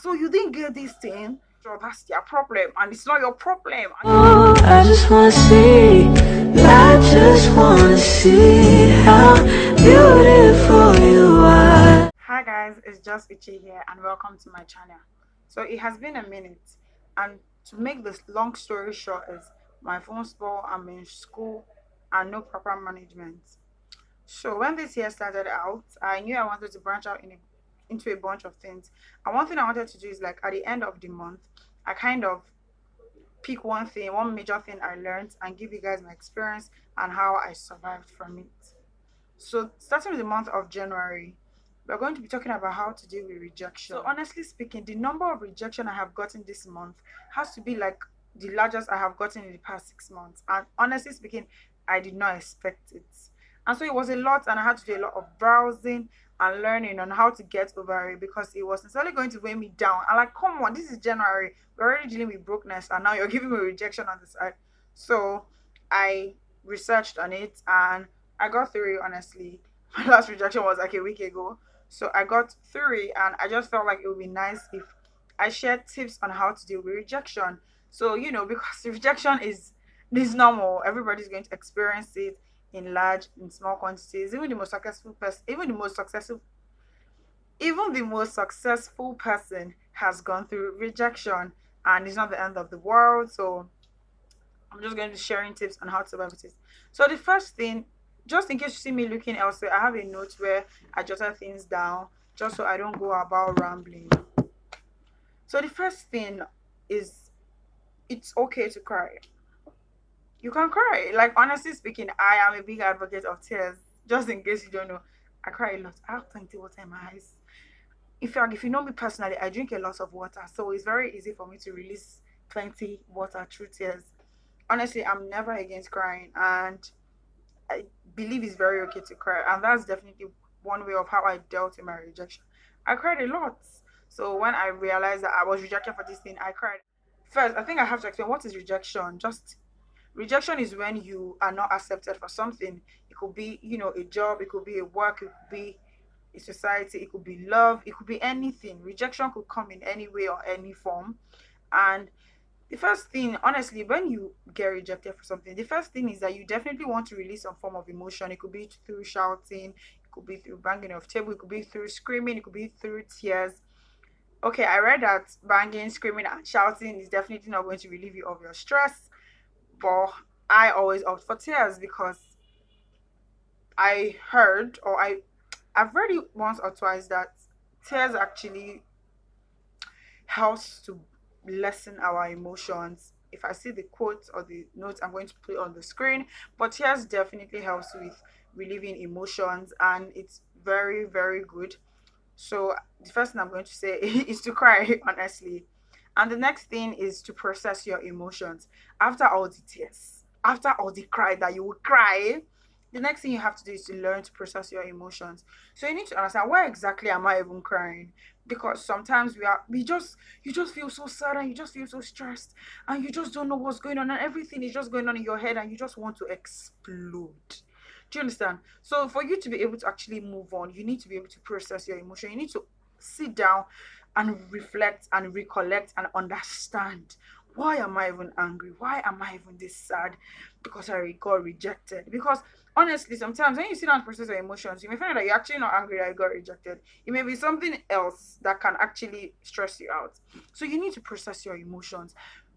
So you didn't get this thing? So that's their problem, and it's not your problem. Oh, I just wanna see, I just wanna see how beautiful you are. Hi guys, it's just Uchey here, and welcome to my channel. So it has been a minute, and to make this long story short is my phone spoiled, I'm in school, and no proper management. So when this year started out, I knew I wanted to branch out into a bunch of things. And one thing I wanted to do is, like, at the end of the month, I kind of pick one major thing I learned, and give you guys my experience and how I survived from it. So starting with the month of January, we're going to be talking about how to deal with rejection. So honestly speaking, the number of rejection I have gotten this month has to be like the largest I have gotten in the past 6 months. And honestly speaking, I did not expect it. And so it was a lot, and I had to do a lot of browsing and learning on how to get over it, because it was necessarily going to weigh me down. I'm like, come on, this is January. We're already dealing with brokenness, and now you're giving me rejection on the side. So I researched on it, and I got through it. Honestly, my last rejection was like a week ago. So I got through it, and I just felt like it would be nice if I shared tips on how to deal with rejection. So, because rejection is normal, everybody's going to experience it in large, in small quantities. Even the most successful person has gone through rejection, and it's not the end of the world. So I'm just going to be sharing tips on how to survive it. So the first thing, just in case you see me looking elsewhere, I have a note where I jotted things down just so I don't go about rambling. So the first thing is, it's okay to cry. You can cry. Like, honestly speaking, I am a big advocate of tears. Just in case you don't know, I cry a lot. I have plenty of water in my eyes. In fact, if you know me personally, I drink a lot of water, so it's very easy for me to release plenty water through tears. Honestly, I'm never against crying, and I believe it's very okay to cry, and that's definitely one way of how I dealt with my rejection. I cried a lot. So when I realized that I was rejected for this thing, I cried. First, I think I have to explain what is rejection. Just rejection is when you are not accepted for something. It could be, a job, it could be a work, it could be a society, it could be love, it could be anything. Rejection could come in any way or any form. And the first thing, honestly, when you get rejected for something, the first thing is that you definitely want to release some form of emotion. It could be through shouting, it could be through banging of table, it could be through screaming, it could be through tears. Okay, I read that banging, screaming, and shouting is definitely not going to relieve you of your stress, but I always opt for tears, because I heard, or I've read it once or twice, that tears actually helps to lessen our emotions. If I see the quote or the notes, I'm going to put it on the screen. But tears definitely helps with relieving emotions, and it's very, very good. So the first thing I'm going to say is to cry, honestly. And the next thing is to process your emotions. After all the tears, after all the cry that you will cry, the next thing you have to do is to learn to process your emotions. So you need to understand, why exactly am I even crying? Because sometimes you just feel so sad, and you just feel so stressed, and you just don't know what's going on, and everything is just going on in your head, and you just want to explode. Do you understand? So for you to be able to actually move on, you need to be able to process your emotion. You need to sit down and reflect and recollect and understand, why am I even angry? Why am I even this sad? Because I got rejected. Because honestly, sometimes when you sit down and process your emotions, you may find that you're actually not angry that you got rejected. It may be something else that can actually stress you out. So you need to process your emotions,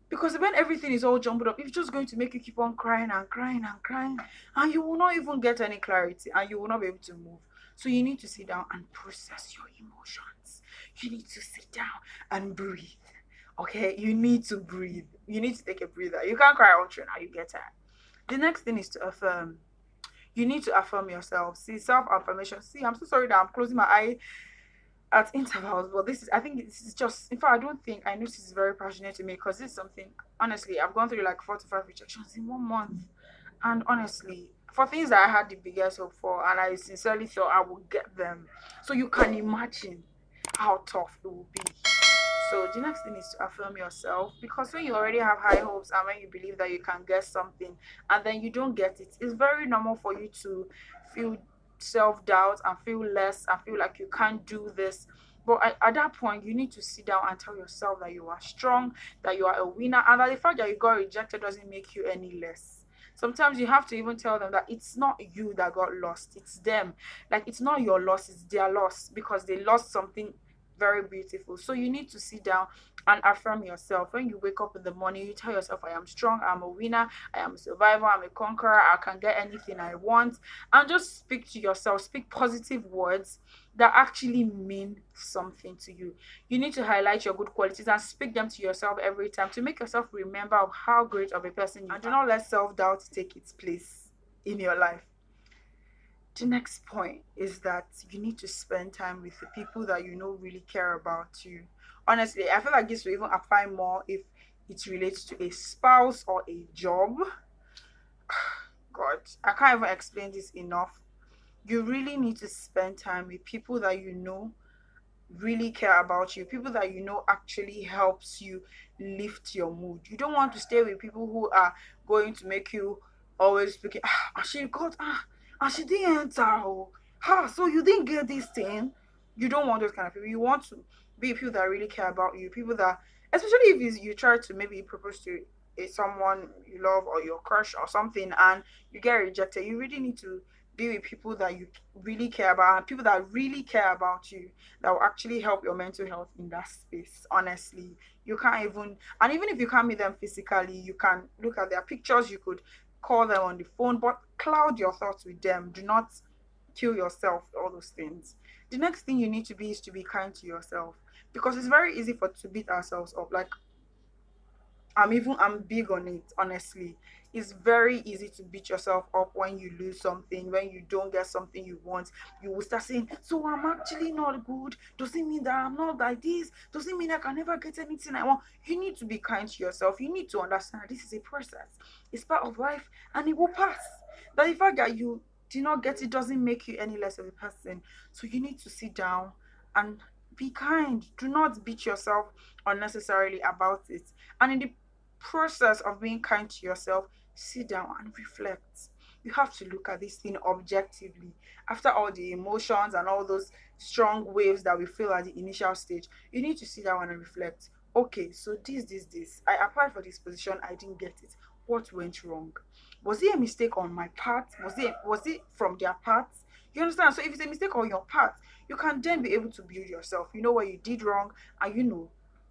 because when everything is all jumbled up, it's just going to make you keep on crying and crying and crying, and you will not even get any clarity, and you will not be able to move. So you need to sit down and process your emotions. You need to sit down and breathe. Okay, you need to breathe. You need to take a breather. You can't cry all through now, you get tired. The next thing is to affirm. You need to affirm yourself. See, self-affirmation. See, I'm so sorry that I'm closing my eye at intervals, but I think this is just, in fact, I don't think, I know this is very passionate to me, because this is something, honestly, I've gone through like 4 to 5 rejections in 1 month. And honestly, for things that I had the biggest hope for, and I sincerely thought I would get them. So you can imagine how tough it will be. So the next thing is to affirm yourself, because when you already have high hopes, and when you believe that you can get something and then you don't get it, it's very normal for you to feel self-doubt and feel less and feel like you can't do this. But at that point, you need to sit down and tell yourself that you are strong, that you are a winner, and that the fact that you got rejected doesn't make you any less. Sometimes you have to even tell them that it's not you that got lost, it's them. Like, it's not your loss, it's their loss, because they lost something very beautiful. So you need to sit down and affirm yourself. When you wake up in the morning, you tell yourself, I am strong, I'm a winner, I am a survivor, I'm a conqueror, I can get anything I want. And just speak to yourself, speak positive words that actually mean something to you. You need to highlight your good qualities and speak them to yourself every time to make yourself remember of how great of a person you are. And do not let self-doubt take its place in your life. The next point is that you need to spend time with the people that you know really care about you. Honestly, I feel like this will even apply more if it relates to a spouse or a job. God, I can't even explain this enough. You really need to spend time with people that you know really care about you, people that you know actually helps you lift your mood. You don't want to stay with people who are going to make you always speaking, she got, and she didn't enter, so you didn't get this thing. You don't want those kind of people. You want to be people that really care about you, people that, especially if you try to maybe propose to someone you love or your crush or something, and you get rejected. You really need to be with people that you really care about, and people that really care about you, that will actually help your mental health in that space. Honestly, you can't even, and even if you can't meet them physically, you can look at their pictures, you could call them on the phone, but cloud your thoughts with them. Do not kill yourself, all those things. The next thing you need to be is to be kind to yourself, because it's very easy for to beat ourselves up. Like, I'm big on it, honestly. It's very easy to beat yourself up when you lose something, when you don't get something you want. You will start saying, so I'm actually not good. Does it mean that I'm not like this? Does it mean I can never get anything I want? You need to be kind to yourself. You need to understand this is a process. It's part of life and it will pass. That the fact that you did not get it doesn't make you any less of a person. So you need to sit down and be kind. Do not beat yourself unnecessarily about it. And in the process of being kind to yourself, sit down and reflect. You have to look at this thing objectively. After all the emotions and all those strong waves that we feel at the initial stage, you need to sit down and reflect. Okay, so this. I applied for this position, I didn't get it. What went wrong? Was it a mistake on my part? Was it from their part? You understand? So if it's a mistake on your part, you can then be able to build yourself. You know what you did wrong, and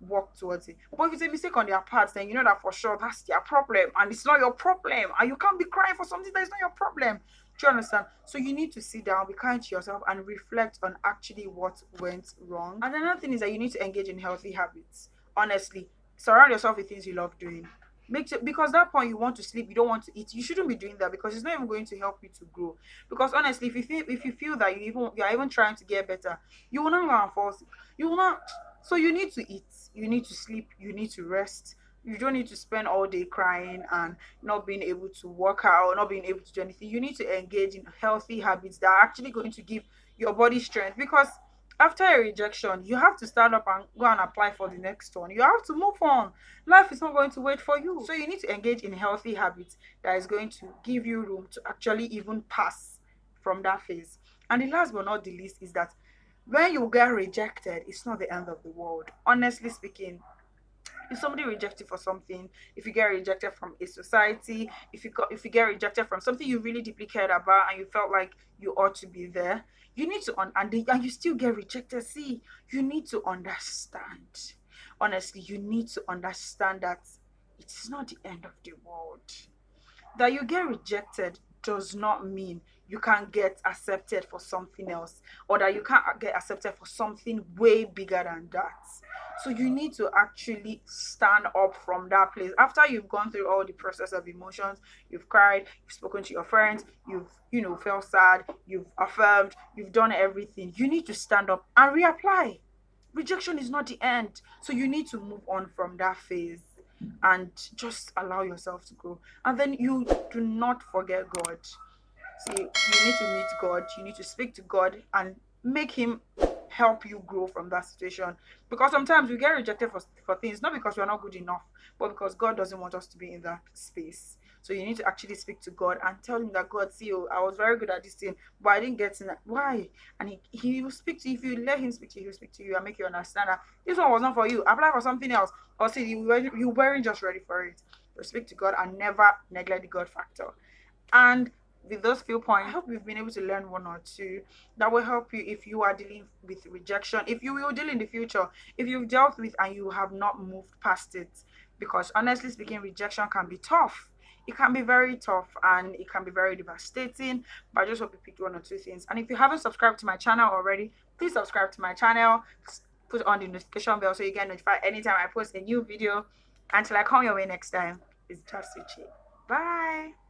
work towards it. But if it's a mistake on their part, then you know that for sure that's their problem and it's not your problem. And you can't be crying for something that is not your problem. Do you understand? So you need to sit down, be kind to yourself, and reflect on actually what went wrong. And another thing is that you need to engage in healthy habits. Honestly, surround yourself with things you love doing. Because that point you want to sleep, you don't want to eat. You shouldn't be doing that, because it's not even going to help you to grow. Because honestly, if you feel that you are even trying to get better, you will not go and fall sick. You will not. So you need to eat, you need to sleep, you need to rest. You don't need to spend all day crying and not being able to work out, not being able to do anything. You need to engage in healthy habits that are actually going to give your body strength. Because after a rejection, you have to stand up and go and apply for the next one. You have to move on. Life is not going to wait for you. So you need to engage in healthy habits that is going to give you room to actually even pass from that phase. And the last but not the least is that when you get rejected, it's not the end of the world. Honestly speaking, if somebody rejects you for something, if you get rejected from a society, if you get rejected from something you really deeply cared about and you felt like you ought to be there, you need to and you still get rejected. See, you need to understand. Honestly, you need to understand that it's not the end of the world. That you get rejected does not mean you can't get accepted for something else, or that you can't get accepted for something way bigger than that. So you need to actually stand up from that place after you've gone through all the process of emotions. You've cried, you've spoken to your friends, you've felt sad, you've affirmed, you've done everything. You need to stand up and reapply. Rejection is not the end, so you need to move on from that phase and just allow yourself to grow. And then you do not forget God. See, you need to meet God, you need to speak to God and make him help you grow from that situation. Because sometimes we get rejected for things not because we're not good enough, but because God doesn't want us to be in that space. So you need to actually speak to God and tell him that, God, see, oh, I was very good at this thing, but I didn't get in. Why? And he will speak to you. If you let him speak to you, he'll speak to you and make you understand that this one was not for you. Apply for something else. Or see, you weren't just ready for it. So speak to God and never neglect the God factor. And with those few points, I hope you've been able to learn one or two that will help you if you are dealing with rejection, if you will deal in the future, if you've dealt with and you have not moved past it. Because honestly speaking, rejection can be tough. It can be very tough and it can be very devastating. But I just hope you picked one or two things. And if you haven't subscribed to my channel already, please subscribe to my channel. Put on the notification bell so you get notified anytime I post a new video. Until I come your way next time, it's just Uchey. Bye.